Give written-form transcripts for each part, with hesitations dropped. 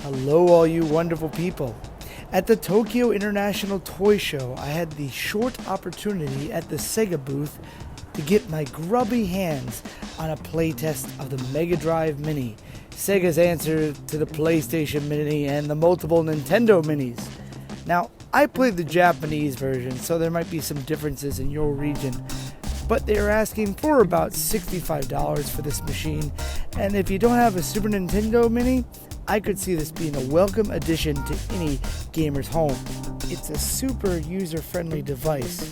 Hello, all you wonderful people. At the Tokyo International Toy Show, I had the short opportunity at the Sega booth to get my grubby hands on a playtest of the Megadrive Mini, Sega's answer to the PlayStation Mini and the multiple Nintendo Minis. Now, I played the Japanese version, so there might be some differences in your region, but they are asking for about $65 for this machine, and if you don't have a Super Nintendo Mini, I could see this being a welcome addition to any gamer's home. It's a super user-friendly device.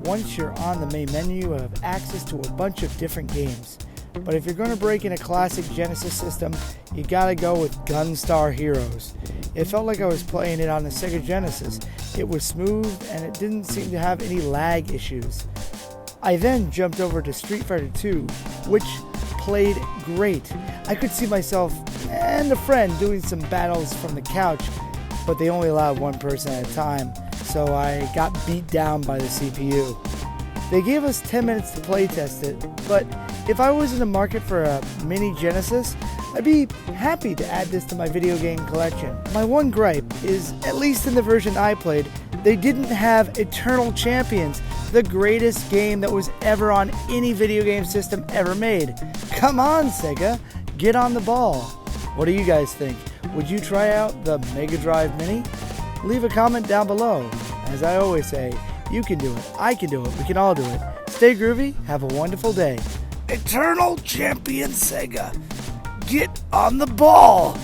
Once you're on the main menu, you have access to a bunch of different games. But if you're going to break in a classic Genesis system, you gotta go with Gunstar Heroes. It felt like I was playing it on the Sega Genesis. It was smooth and it didn't seem to have any lag issues. I then jumped over to Street Fighter 2, which played great. I could see myself and a friend doing some battles from the couch, but they only allowed one person at a time, so I got beat down by the CPU. They gave us 10 minutes to play test it, but if I was in the market for a mini Genesis, I'd be happy to add this to my video game collection. My one gripe is, at least in the version I played, they didn't have Eternal Champions, the greatest game that was ever on any video game system ever made. Come on, Sega, get on the ball. What do you guys think? Would you try out the Megadrive Mini? Leave a comment down below. As I always say, you can do it, I can do it, we can all do it. Stay groovy, have a wonderful day. Eternal Champion Sega, get on the ball!